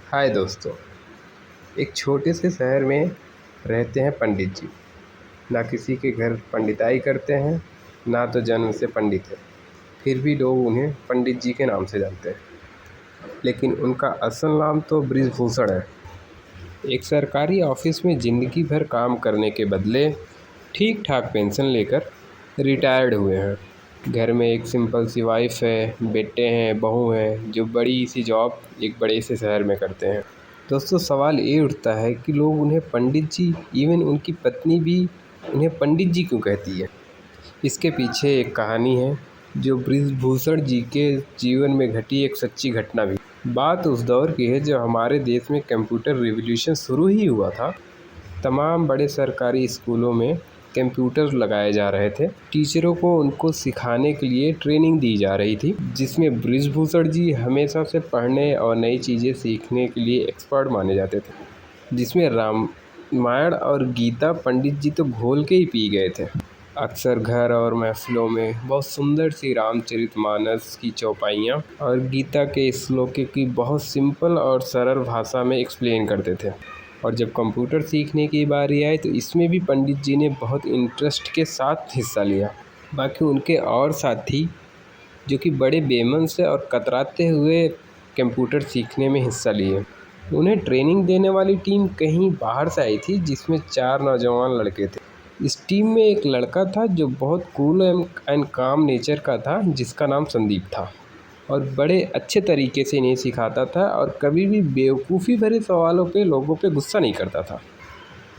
हाय दोस्तों। एक छोटे से शहर में रहते हैं पंडित जी। ना किसी के घर पंडिताई करते हैं, ना तो जन्म से पंडित है। फिर भी लोग उन्हें पंडित जी के नाम से जानते हैं। लेकिन उनका असल नाम तो बृजभूषण है। एक सरकारी ऑफिस में ज़िंदगी भर काम करने के बदले ठीक ठाक पेंशन लेकर रिटायर्ड हुए हैं। घर में एक सिंपल सी वाइफ है, बेटे हैं, बहू हैं, जो बड़ी सी जॉब एक बड़े से शहर में करते हैं। दोस्तों, सवाल ये उठता है कि लोग उन्हें पंडित जी, इवन उनकी पत्नी भी उन्हें पंडित जी क्यों कहती है। इसके पीछे एक कहानी है जो बृजभूषण जी के जीवन में घटी एक सच्ची घटना भी। बात उस दौर की है जब हमारे देश में कंप्यूटर रिवॉल्यूशन शुरू ही हुआ था। तमाम बड़े सरकारी स्कूलों में कंप्यूटर लगाए जा रहे थे। टीचरों को उनको सिखाने के लिए ट्रेनिंग दी जा रही थी, जिसमें बृजभूषण जी हमेशा से पढ़ने और नई चीज़ें सीखने के लिए एक्सपर्ट माने जाते थे। जिसमें रामायण और गीता पंडित जी तो घोल के ही पी गए थे। अक्सर घर और महफिलों में बहुत सुंदर सी रामचरितमानस की चौपाइयाँ और गीता के श्लोकों की बहुत सिंपल और सरल भाषा में एक्सप्लेन करते थे। और जब कंप्यूटर सीखने की बारी आई तो इसमें भी पंडित जी ने बहुत इंटरेस्ट के साथ हिस्सा लिया। बाकी उनके और साथी जो कि बड़े बेमन से और कतराते हुए कंप्यूटर सीखने में हिस्सा लिए। उन्हें ट्रेनिंग देने वाली टीम कहीं बाहर से आई थी, जिसमें 4 नौजवान लड़के थे। इस टीम में एक लड़का था जो बहुत कूल एंड काम नेचर का था, जिसका नाम संदीप था और बड़े अच्छे तरीके से इन्हें सिखाता था और कभी भी बेवकूफ़ी भरे सवालों पे लोगों पे गुस्सा नहीं करता था।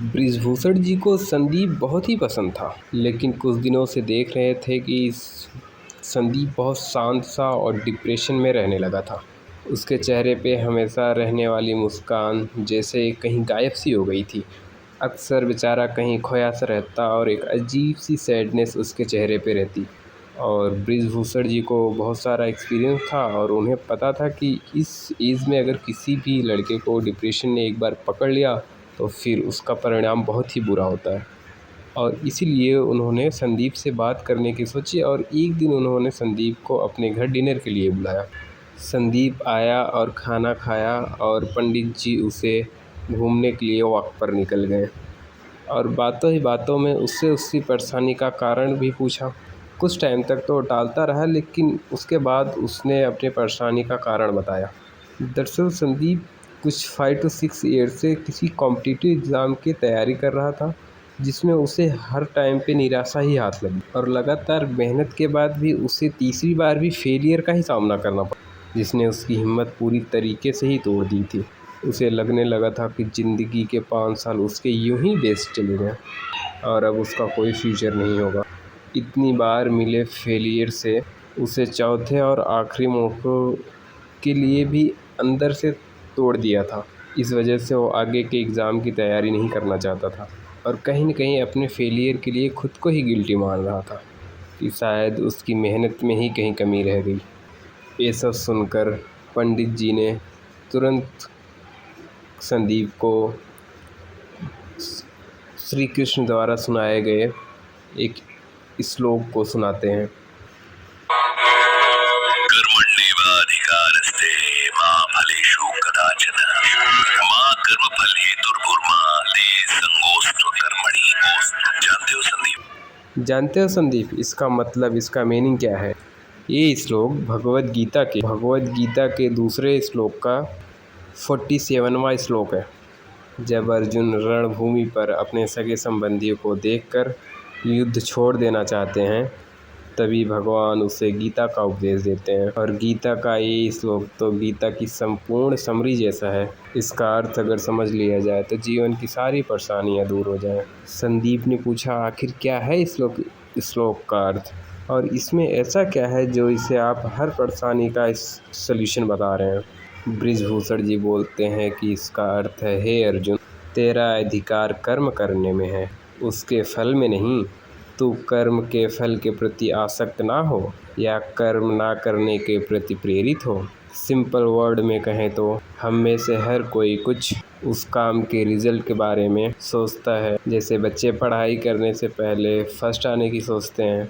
बृजभूषण जी को संदीप बहुत ही पसंद था, लेकिन कुछ दिनों से देख रहे थे कि संदीप बहुत शांत सा और डिप्रेशन में रहने लगा था। उसके चेहरे पे हमेशा रहने वाली मुस्कान जैसे कहीं गायब सी हो गई थी। अक्सर बेचारा कहीं खोया सा रहता और एक अजीब सी सैडनेस उसके चेहरे पे रहती। और बृजभूषण जी को बहुत सारा एक्सपीरियंस था और उन्हें पता था कि इस एज में अगर किसी भी लड़के को डिप्रेशन ने एक बार पकड़ लिया तो फिर उसका परिणाम बहुत ही बुरा होता है। और इसीलिए उन्होंने संदीप से बात करने की सोची और एक दिन उन्होंने संदीप को अपने घर डिनर के लिए बुलाया। संदीप आया और खाना खाया और पंडित जी उसे घूमने के लिए वॉक पर निकल गए और बातों ही बातों में उससे उसकी परेशानी का कारण भी पूछा। कुछ टाइम तक तो टालता रहा, लेकिन उसके बाद उसने अपनी परेशानी का कारण बताया। दरअसल संदीप कुछ 5 to 6 ईयर से किसी कॉम्पिटिटिव एग्ज़ाम की तैयारी कर रहा था, जिसमें उसे हर टाइम पे निराशा ही हाथ लगी और लगातार मेहनत के बाद भी उसे तीसरी बार भी फेलियर का ही सामना करना पड़ा, जिसने उसकी हिम्मत पूरी तरीके से ही तोड़ दी थी। उसे लगने लगा था कि ज़िंदगी के 5 साल उसके यूं ही वेस्ट चले गए और अब उसका कोई फ्यूचर नहीं होगा। इतनी बार मिले फेलियर से उसे चौथे और आखिरी मौक़ों के लिए भी अंदर से तोड़ दिया था। इस वजह से वो आगे के एग्ज़ाम की तैयारी नहीं करना चाहता था और कहीं न कहीं अपने फेलियर के लिए खुद को ही गिल्टी मान रहा था कि शायद उसकी मेहनत में ही कहीं कमी रह गई। ये सब सुनकर पंडित जी ने तुरंत संदीप को श्री कृष्ण द्वारा सुनाए गए एक श्लोक को सुनाते हैं। कर्मण्येवाधिकारस्ते मा फलेषु कदाचन मा कर्मफल हेतुर्भुर्मा ते संगोऽस्त्व कर्मणि। जानते हो संदीप? जानते हो संदीप, इसका मतलब, इसका मीनिंग क्या है? ये श्लोक भगवद गीता के दूसरे श्लोक का 47वां श्लोक है। जब अर्जुन रणभूमि पर अपने सगे संबंधियों को देखकर युद्ध छोड़ देना चाहते हैं, तभी भगवान उसे गीता का उपदेश देते हैं और गीता का ये श्लोक तो गीता की संपूर्ण समरी जैसा है। इसका अर्थ अगर समझ लिया जाए तो जीवन की सारी परेशानियां दूर हो जाएं। संदीप ने पूछा, आखिर क्या है इस श्लोक का अर्थ और इसमें ऐसा क्या है जो इसे आप हर परेशानी का सल्यूशन बता रहे हैं? बृजभूषण जी बोलते हैं कि इसका अर्थ है, हे अर्जुन, तेरा अधिकार कर्म करने में है, उसके फल में नहीं। तू कर्म के फल के प्रति आसक्त ना हो या कर्म ना करने के प्रति प्रेरित हो। सिंपल वर्ड में कहें तो हम में से हर कोई कुछ उस काम के रिजल्ट के बारे में सोचता है। जैसे बच्चे पढ़ाई करने से पहले फर्स्ट आने की सोचते हैं,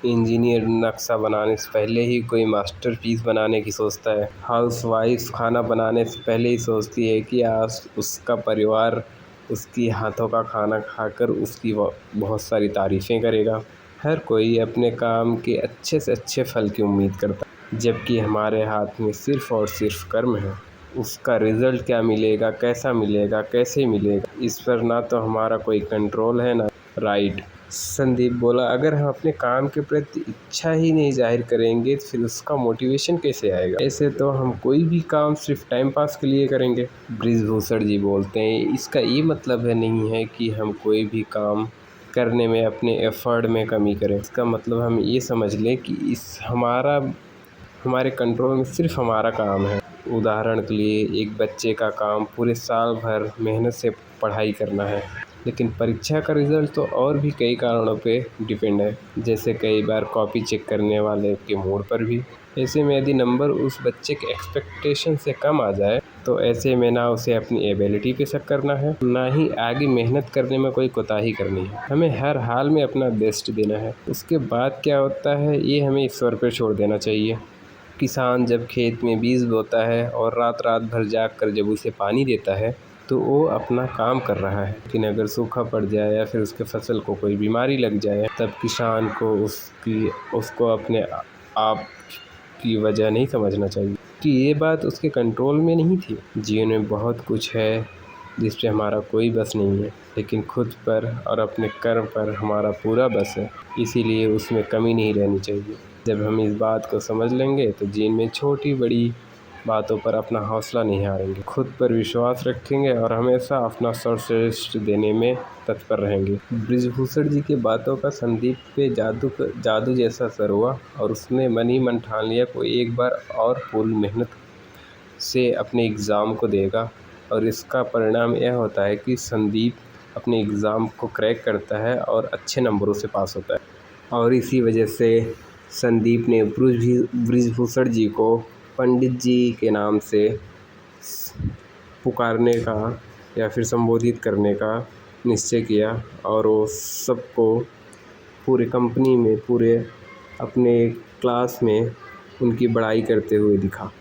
इंजीनियर नक्शा बनाने से पहले ही कोई मास्टरपीस बनाने की सोचता है। हाउसवाइफ खाना बनाने से पहले ही सोचती है कि आज उसका परिवार उसकी हाथों का खाना खाकर उसकी बहुत सारी तारीफ़ें करेगा। हर कोई अपने काम के अच्छे से अच्छे फल की उम्मीद करता है, जबकि हमारे हाथ में सिर्फ़ और सिर्फ कर्म है। उसका रिज़ल्ट क्या मिलेगा, कैसा मिलेगा, कैसे मिलेगा, इस पर ना तो हमारा कोई कंट्रोल है ना राइट। संदीप बोला, अगर हम अपने काम के प्रति इच्छा ही नहीं जाहिर करेंगे तो फिर उसका मोटिवेशन कैसे आएगा? ऐसे तो हम कोई भी काम सिर्फ टाइम पास के लिए करेंगे। बृजभूषण जी बोलते हैं, इसका ये मतलब है नहीं है कि हम कोई भी काम करने में अपने एफर्ट में कमी करें। इसका मतलब हम ये समझ लें कि हमारे कंट्रोल में सिर्फ हमारा काम है। उदाहरण के लिए एक बच्चे का काम पूरे साल भर मेहनत से पढ़ाई करना है, लेकिन परीक्षा का रिज़ल्ट तो और भी कई कारणों पे डिपेंड है, जैसे कई बार कॉपी चेक करने वाले के मूड पर भी। ऐसे में यदि नंबर उस बच्चे के एक्सपेक्टेशन से कम आ जाए तो ऐसे में ना उसे अपनी एबिलिटी पे शक करना है, ना ही आगे मेहनत करने में कोई कोताही करनी है। हमें हर हाल में अपना बेस्ट देना है। उसके बाद क्या होता है ये हमें ईश्वर पे छोड़ देना चाहिए। किसान जब खेत में बीज बोता है और रात रात भर जाग कर जब उसे पानी देता है तो वो अपना काम कर रहा है, लेकिन अगर सूखा पड़ जाए या फिर उसके फसल को कोई बीमारी लग जाए तब किसान को उसको अपने आप की वजह नहीं समझना चाहिए कि ये बात उसके कंट्रोल में नहीं थी। जीवन में बहुत कुछ है जिस पे हमारा कोई बस नहीं है, लेकिन खुद पर और अपने कर्म पर हमारा पूरा बस है, इसीलिए उसमें कमी नहीं रहनी चाहिए। जब हम इस बात को समझ लेंगे तो जीवन में छोटी बड़ी बातों पर अपना हौसला नहीं हारेंगे, खुद पर विश्वास रखेंगे और हमेशा अपना सर्वश्रेष्ठ देने में तत्पर रहेंगे। बृजभूषण जी की बातों का संदीप पे जादू जैसा असर हुआ और उसने मन ही मन ठान लिया कोई एक बार और पूरी मेहनत से अपने एग्ज़ाम को देगा। और इसका परिणाम यह होता है कि संदीप अपने एग्ज़ाम को क्रैक करता है और अच्छे नंबरों से पास होता है। और इसी वजह से संदीप ने बृजभूषण जी को पंडित जी के नाम से पुकारने का या फिर संबोधित करने का निश्चय किया और वो सबको पूरे कंपनी में, पूरे अपने क्लास में उनकी बड़ाई करते हुए दिखा।